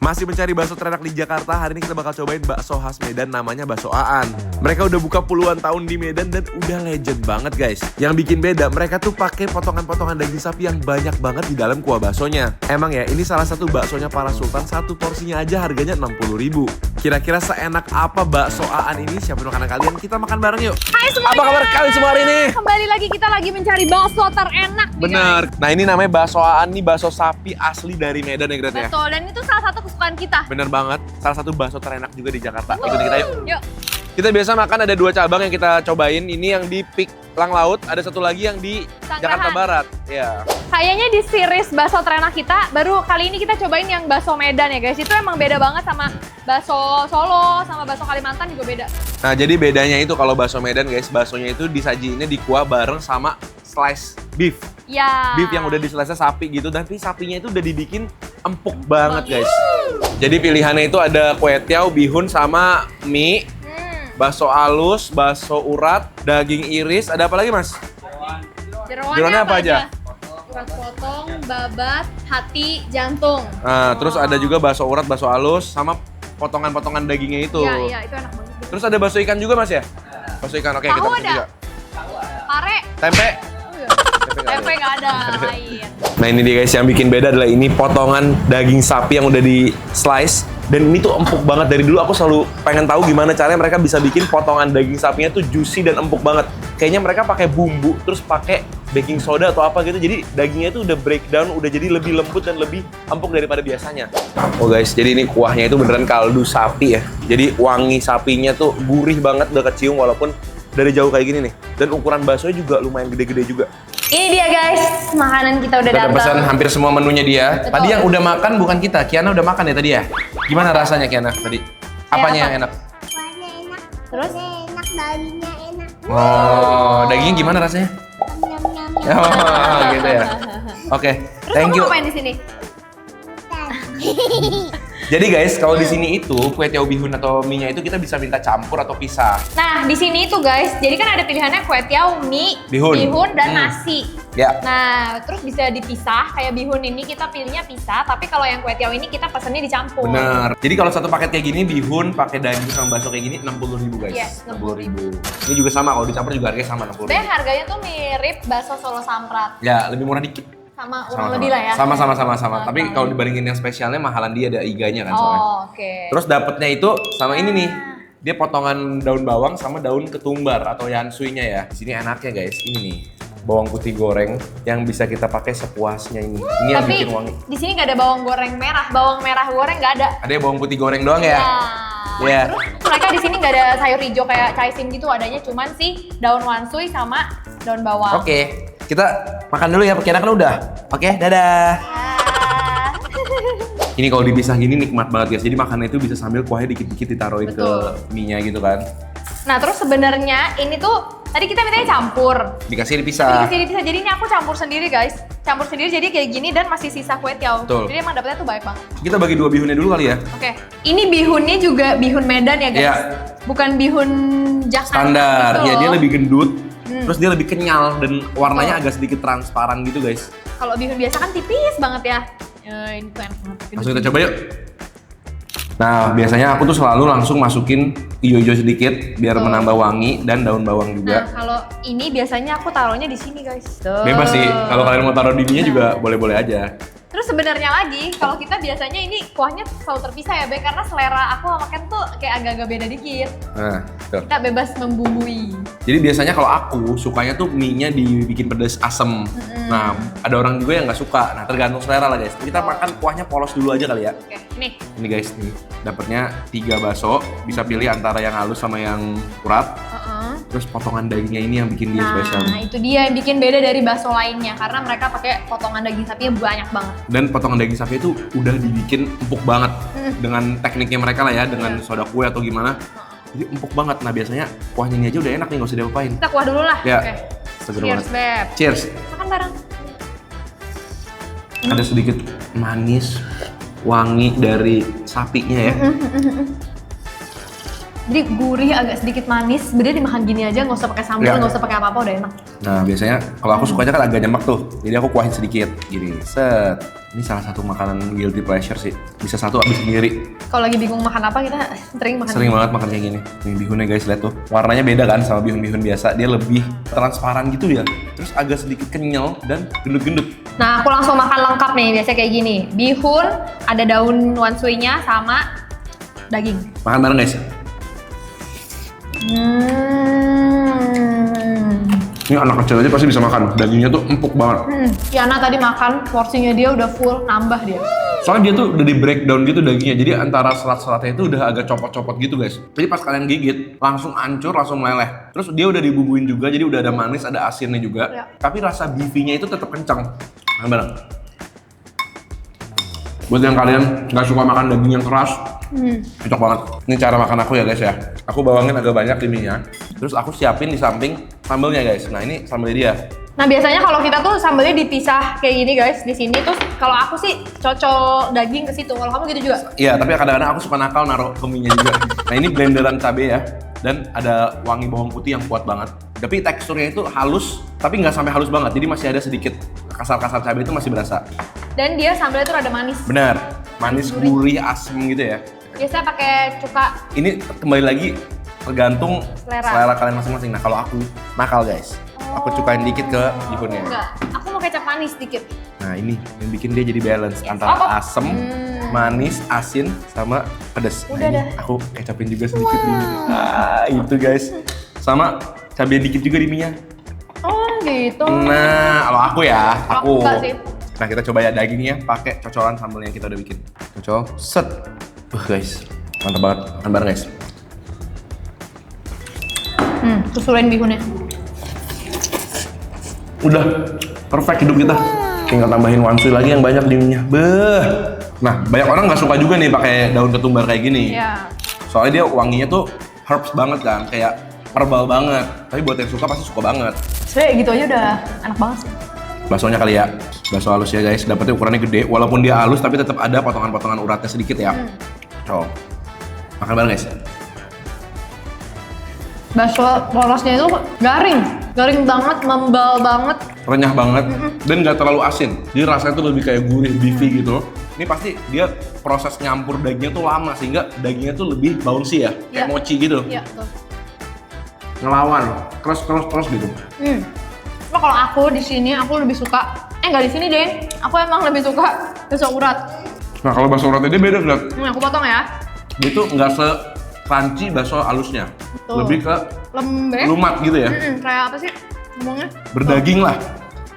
Masih mencari bakso terenak di Jakarta, hari ini kita bakal cobain bakso khas Medan namanya bakso Aan. Mereka udah buka puluhan tahun di Medan dan udah legend banget guys. Yang bikin beda, mereka tuh pakai potongan-potongan daging sapi yang banyak banget di dalam kuah baksonya. Emang ya, ini salah satu baksonya para sultan, satu porsinya aja harganya 60.000. Kira-kira seenak apa bakso Aan ini? Siapin makanan kalian, kita makan bareng yuk. Hai semuanya. Apa kabar kalian semua hari ini? Kembali lagi kita lagi mencari bakso terenak. Bener. Nah ini namanya bakso Aan, nih bakso sapi asli dari Medan ya Gret ya? Betul, dan itu salah satu kesukaan kita. Bener banget, salah satu bakso terenak juga di Jakarta. Ikutin kita yuk. Yuk. Kita biasa makan ada 2 cabang yang kita cobain. Ini yang di Pik Lang Laut, ada satu lagi yang di Sanggrahan. Jakarta Barat. Ya. Kayaknya di series bakso terenak kita, baru kali ini kita cobain yang bakso Medan ya guys. Itu emang beda banget sama bakso Solo, sama bakso Kalimantan juga beda. Nah jadi bedanya itu kalau bakso Medan guys, baksonya itu disajiinnya di kuah bareng sama slice beef. Ya. Beef yang udah di slice sapi gitu, tapi sapinya itu udah dibikin empuk banget guys. Jadi pilihannya itu ada kue tiaw, bihun, sama mie. Bakso alus, bakso urat, daging iris, ada apa lagi mas? Jeroannya apa aja? Urat potong, babat, hati, jantung. Nah, terus ada juga bakso urat, bakso alus, sama potongan-potongan dagingnya itu. Iya, itu enak banget. Terus ada bakso ikan juga mas ya? Bakso ikan, oke kita Tahu pesen ada? juga. Pare. Tempe? Tempe nggak ada, lain. Nah ini dia guys, yang bikin beda adalah ini potongan daging sapi yang udah di slice. Dan ini tuh empuk banget. Dari dulu aku selalu pengen tahu gimana caranya mereka bisa bikin potongan daging sapinya tuh juicy dan empuk banget. Kayaknya mereka pakai bumbu, terus pakai baking soda atau apa gitu. Jadi dagingnya itu udah breakdown, udah jadi lebih lembut dan lebih empuk daripada biasanya. Oh guys, jadi ini kuahnya itu beneran kaldu sapi ya. Jadi wangi sapinya tuh gurih banget, udah kecium walaupun dari jauh kayak gini nih. Dan ukuran baksonya juga lumayan gede-gede juga. Ini dia guys, makanan kita udah Kita datang. pesan hampir semua menunya dia. Betul. Tadi yang udah makan bukan kita, Kiana udah makan ya tadi ya? Gimana rasanya Kiana tadi? Apanya apa? yang enak? Kuahnya enak, Terus? enak, dagingnya enak. Oh, dagingnya gimana rasanya? Nyam nyam nyam. Oh, gitu ya. Oke, Terus thank kamu you. ngapain di sini? Jadi guys, kalau di sini itu kue tiaw bihun atau mie-nya itu kita bisa minta campur atau pisah. Nah, di sini itu guys, jadi kan ada pilihannya kue tiaw, mie, Bihun. dan nasi. Ya. Nah, terus bisa dipisah, kayak bihun ini kita pilihnya pisah, tapi kalau yang kue tiaw ini kita pesennya dicampur. Bener. Jadi kalau satu paket kayak gini bihun pakai daging sama bakso kayak gini 60.000 guys. Yes, 60.000. Ini juga sama, kalau dicampur juga harganya sama 60.000. Dan harganya tuh mirip bakso Solo Samprat. Ya, lebih murah dikit. Sama kurang lebih lah ya. Sama. Sama. Tapi kalau dibandingin yang spesialnya mahalan dia ada iganya kan soalnya. Oh, oke. Terus dapetnya itu sama ini nih. Dia potongan daun bawang sama daun ketumbar atau yansuinya ya. Di sini enaknya guys, ini nih. Bawang putih goreng yang bisa kita pakai sepuasnya ini. Ini yang Tapi bikin wangi. di sini nggak ada bawang goreng merah, bawang merah goreng nggak ada. Ada bawang putih goreng doang ya? Iya. Terus mereka di sini nggak ada sayur hijau kayak caisim gitu, adanya cuman sih daun wansui sama daun bawang. Oke, kita makan dulu ya, Kiana kan udah. Oke, dadah. Ah. Ini kalau dipisah gini nikmat banget guys. Jadi makannya itu bisa sambil kuahnya dikit-dikit ditaruhin Betul. ke mie-nya gitu kan. Nah terus sebenarnya ini tuh tadi kita mintanya campur. Dikasih dipisah. Jadi bisa. Jadi ini aku campur sendiri guys. Campur sendiri jadi kayak gini dan masih sisa kue tiaw. Betul. Jadi emang dapetnya tuh banyak banget. Kita bagi 2 bihunnya dulu kali ya. Oke. Ini bihunnya juga bihun Medan ya guys. Iya. Bukan bihun Jakarta. Standar, gitu ya dia loh. lebih gendut, terus dia lebih kenyal dan warnanya agak sedikit transparan gitu guys. Kalau bihun biasa kan tipis banget ya. Ini tuh enak banget. Langsung kita coba yuk. Nah biasanya aku tuh selalu langsung masukin ijo-ijo sedikit biar menambah wangi dan daun bawang Nah juga. kalau ini biasanya aku taruhnya di sini guys. Tuh. Bebas sih, kalau kalian mau taruh di ininya juga boleh-boleh aja. Terus sebenarnya lagi, kalau kita biasanya ini kuahnya selalu terpisah ya, Be, karena selera aku sama Ken tuh kayak agak-agak beda dikit. Nah, tuh. Kita bebas membumbui. Jadi biasanya kalau aku sukanya tuh mie-nya dibikin pedas asem. Nah, ada orang juga yang nggak suka. Nah, tergantung selera lah guys. Kita makan kuahnya polos dulu aja kali ya. Oke, nih. Ini guys, nih dapatnya 3 bakso. Bisa pilih antara yang halus sama yang urat. Terus potongan dagingnya ini yang bikin dia spesial. Nah, itu dia yang bikin beda dari bakso lainnya karena mereka pakai potongan daging sapinya banyak banget. Dan potongan daging sapi itu udah dibikin empuk banget dengan tekniknya mereka lah ya, dengan soda kue atau gimana. Jadi empuk banget. Nah biasanya kuahnya ini aja udah enak nih, nggak usah diapa-apain. Kita kuah dulu lah. Ya, Oke. seger Cheers, banget. Beb. Cheers. Makan bareng. Ada sedikit manis, wangi dari sapinya ya. Jadi gurih, agak sedikit manis. Bener dimakan gini aja, nggak usah pakai sambal, Ya. nggak usah pakai apa-apa, udah enak. Nah biasanya kalau aku sukanya kan agak nyemek tuh, jadi aku kuahin sedikit, gini, set. Ini salah satu makanan guilty pleasure sih, bisa satu habis sendiri. Kalau lagi bingung makan apa, kita sering makan. Sering banget makan kayak gini. Nih bihunnya guys, lihat tuh. Warnanya beda kan sama bihun-bihun biasa, dia lebih transparan gitu ya. Terus agak sedikit kenyal dan gendut-gendut. Nah, aku langsung makan lengkap nih, biasanya kayak gini. Bihun, ada daun wansui-nya sama daging. Makan bareng guys. Ini anak kecil aja pasti bisa makan, dagingnya tuh empuk banget. Yana tadi makan, porsinya dia udah full, nambah dia. Soalnya dia tuh udah di breakdown gitu dagingnya, jadi antara serat-seratnya itu udah agak copot-copot gitu guys. Jadi pas kalian gigit, langsung hancur, langsung meleleh. Terus dia udah dibumbuin juga, jadi udah ada manis, ada asinnya juga. Ya. Tapi rasa beefy-nya itu tetap kencang. Makan bareng. Buat yang kalian nggak suka makan daging yang keras, cocok banget. Ini cara makan aku ya guys ya. Aku bawangin agak banyak di mie-nya. Terus aku siapin di samping sambelnya guys. Nah ini sambelnya dia. Nah, biasanya kalau kita tuh sambelnya dipisah kayak gini guys, di sini. Terus kalau aku sih cocol daging ke situ. Kalau kamu gitu juga? Iya, tapi kadang-kadang aku suka nakal naruh ke mie-nya juga. Nah ini blenderan cabai ya. Dan ada wangi bawang putih yang kuat banget. Tapi teksturnya itu halus, tapi nggak sampai halus banget. Jadi masih ada sedikit kasar-kasar cabai itu masih berasa. Dan dia sambelnya tuh rada manis. Benar, manis, gurih, asem gitu ya. Biasanya pakai cuka. Ini kembali lagi tergantung Selera. selera kalian masing-masing. Nah kalau aku nakal guys, aku cukain dikit ke bihunnya. Enggak, aku mau kecap manis dikit. Nah ini yang bikin dia jadi balance Yes. antara Oh. asem, manis, asin, sama pedes. Udah ini dah. aku kecapin juga sedikit di mie. Ah itu guys. Sama cabai dikit juga di mie-nya. Oh gitu. Nah kalau aku ya, Aku aku. enggak sih. Nah kita coba ya dagingnya pakai cocolan sambal yang kita udah bikin. Cocol, set. Guys, mantap banget. Makan bareng guys. Susulin bihunnya. Udah perfect hidup kita. Tinggal tambahin wansui lagi yang banyak di mie-nya. Beuh. Nah, banyak orang nggak suka juga nih pakai daun ketumbar kayak gini. Iya. Soalnya dia wanginya tuh herbs banget kan, kayak herbal banget. Tapi buat yang suka pasti suka banget. Sebenernya gitu aja udah enak banget sih. Baksonya kali ya. Bakso halus ya guys. Dapetnya ukurannya gede. Walaupun dia halus tapi tetap ada potongan-potongan uratnya sedikit ya. Coba. Makan bareng guys. Bakso polosnya itu garing banget, membal banget. Renyah banget dan nggak terlalu asin. Jadi rasanya tuh lebih kayak gurih, beefy gitu. Ini pasti dia proses nyampur dagingnya tuh lama sehingga dagingnya tuh lebih bouncy ya, kayak Iya. mochi gitu. Iya, betul. Ngelawan, terus gitu. Cuma kalau aku di sini aku lebih suka, nggak di sini deh. Aku emang lebih suka bakso urat. Nah kalau bakso uratnya dia beda lihat. Aku potong ya. Dia tuh nggak se-crunchy bakso halusnya. Betul. Lebih ke Lembek. lumat gitu ya. Kayak apa sih ngomongnya? Berdaging lah.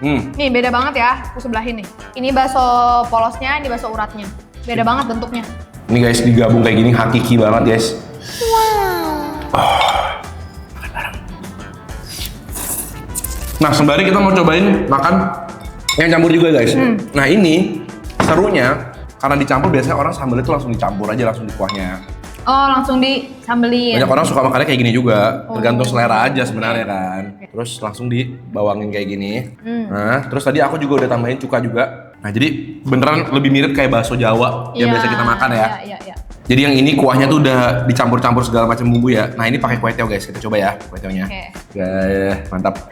Nih beda banget ya, aku sebelahin nih. Ini bakso polosnya, ini bakso uratnya. Beda banget bentuknya. Ini guys digabung kayak gini hakiki banget guys. Nah sembari kita mau cobain makan yang campur juga guys. Nah ini serunya karena dicampur biasanya orang sambal itu langsung dicampur aja langsung di kuahnya. Oh, langsung disambelin. Banyak orang suka makannya kayak gini juga, tergantung selera aja sebenarnya kan. Terus langsung dibawangin kayak gini. Nah, terus tadi aku juga udah tambahin cuka juga. Nah, jadi beneran lebih mirip kayak bakso Jawa yang biasa kita makan ya. Iya. Jadi yang ini kuahnya tuh udah dicampur-campur segala macam bumbu ya. Nah, ini pakai kue teo guys, kita coba ya kue teonya. Oke. Ya, mantap.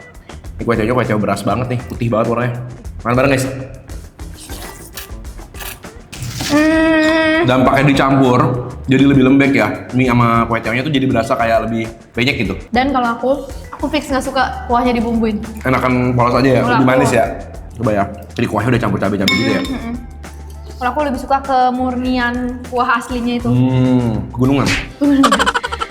Ini kue teonya kue teo beras banget nih, putih banget warnanya. Makan bareng guys. Dan pakai dicampur, jadi lebih lembek ya. Mie sama kue teonya tuh jadi berasa kayak lebih banyak gitu. Dan kalau aku fix nggak suka kuahnya dibumbuin. Enakan polos aja ya, Kalau lebih aku- manis ya. Coba ya. Jadi kuahnya udah campur-cabai gitu ya. Kalau aku lebih suka kemurnian kuah aslinya itu. Pegunungan.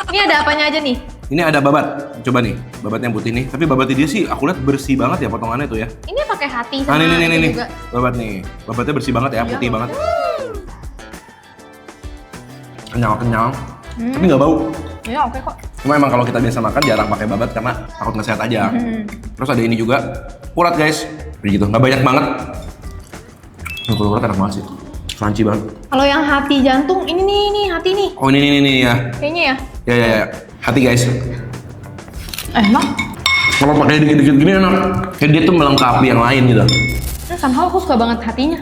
Ini ada apanya aja nih? Ini ada babat. Coba nih, babat yang putih nih. Tapi babatnya dia sih aku lihat bersih banget ya potongannya tuh ya. Ini pakai hati Nah, sama nih. itu juga. Babat nih. Babatnya bersih banget ya, Iya. putih banget. Kenyal. Tapi nggak bau. Ya oke kok. Cuma emang kalau kita biasa makan jarang pakai babat karena takut nggak sehat aja. Terus ada ini juga urat guys. Begitu, nggak banyak banget. Kalau urat enak banget sih. Crunchy banget. Kalau yang hati jantung ini nih hati nih. Oh ini ya. Kayaknya ya. Ya. Hati guys. Enak. Kalau pakai dikit-dikit gini enak. Kayak dia tuh melengkapi yang lain gitu. Somehow aku suka banget hatinya.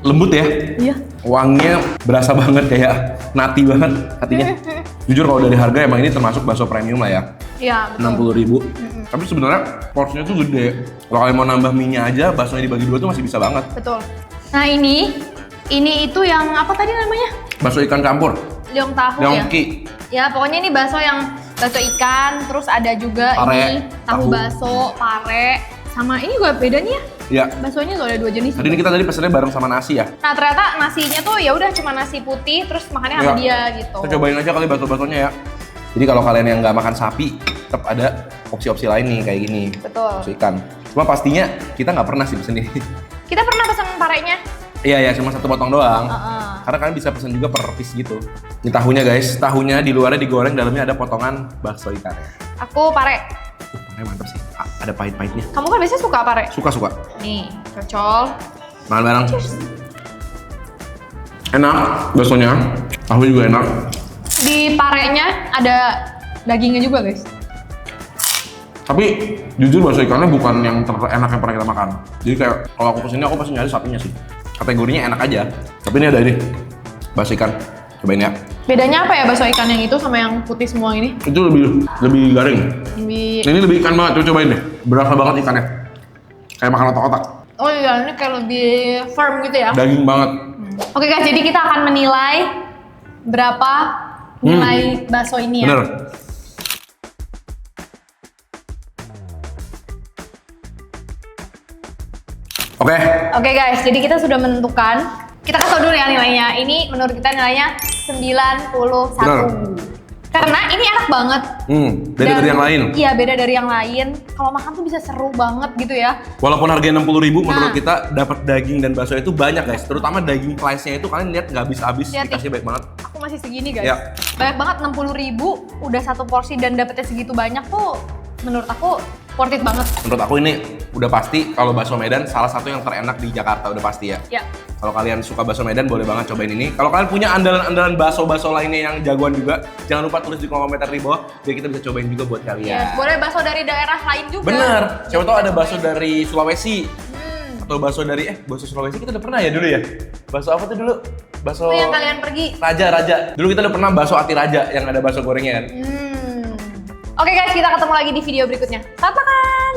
Lembut ya. Iya. Wanginya berasa banget kayak nati banget hatinya. Jujur kalau dari harga emang ini termasuk bakso premium lah ya. Iya, betul. 60.000. Tapi sebenarnya porsinya tuh gede. Kalau kalian mau nambah mie-nya aja, baksonya dibagi dua tuh masih bisa banget. Betul. Nah ini itu yang apa tadi namanya? Bakso ikan campur. Leong tahu ya? Leongki. Ya pokoknya ini bakso yang bakso ikan, terus ada juga Pare, ini tahu tahu. bakso, pare, sama ini juga beda nih ya. Iya. Baksonya tuh ada 2 jenis. Tadi ini kita pesennya bareng sama nasi ya. Nah ternyata nasinya tuh ya udah cuma nasi putih, terus makannya sama Iya. dia gitu. Kita cobain aja kali bakso-baksonya ya. Jadi kalau kalian yang nggak makan sapi, tetap ada opsi-opsi lain nih kayak gini. Betul. Bakso ikan. Cuma pastinya kita nggak pernah sih pesen ini. Kita pernah pesan parenya. Iya ya, cuma 1 potong doang. Heeh. Karena kalian bisa pesen juga per piece gitu. Ini tahunya guys, tahunya di luarnya digoreng, dalamnya ada potongan bakso ikan. Aku pare. Parah mantep sih. Ada pahit-pahitnya. Kamu kan biasanya suka pare? Suka-suka. Nih, cocol. Makan bareng. Enak baksonya. Tahu juga enak. Di parenya ada dagingnya juga guys. Tapi jujur bakso ikannya bukan yang terenak yang pernah kita makan. Jadi kayak kalau aku kesini aku pasti nyari sapinya sih. Kategorinya enak aja. Tapi ini ada ini bakso ikan. Cobain ya. Bedanya apa ya bakso ikan yang itu sama yang putih semua ini? Itu lebih garing. Ini lebih ikan banget. Coba cobain deh. Berasa banget ikannya. Kayak makan otak-otak. Oh iya, ini kayak lebih firm gitu ya. Daging banget. Oke guys, jadi kita akan menilai berapa nilai bakso ini ya. Bener. Oke. Oke guys, jadi kita sudah menentukan. Kita kasih tau dulu ya nilainya. Ini menurut kita nilainya 91. Benar. Karena ini enak banget. Beda dari yang lain. Iya, beda dari yang lain. Kalau makan tuh bisa seru banget gitu ya. Walaupun harganya 60.000, menurut Nah. kita dapat daging dan bakso itu banyak guys. Terutama daging slice-nya itu kalian lihat nggak habis-habis, Lihat nih. dikasih baik banget. Aku masih segini guys. Ya. Banyak banget 60.000 udah 1 porsi dan dapetnya segitu banyak tuh menurut aku worth it banget. Menurut aku ini udah pasti kalau bakso Medan salah satu yang terenak di Jakarta udah pasti ya. Ya. Kalau kalian suka bakso Medan boleh banget cobain ini. Kalau kalian punya andalan-andalan bakso-bakso lainnya yang jagoan juga, jangan lupa tulis di kolom komentar di bawah biar kita bisa cobain juga buat kalian. Yes, boleh bakso dari daerah lain juga. Bener. Siapa tahu ada bakso dari Sulawesi Hmm. atau bakso dari bakso Sulawesi kita udah pernah ya dulu ya. Bakso apa tuh dulu? Bakso Itu yang kalian pergi. Raja. Dulu kita udah pernah bakso Ati Raja yang ada bakso gorengnya kan. Oke guys, kita ketemu lagi di video berikutnya. Tatakan!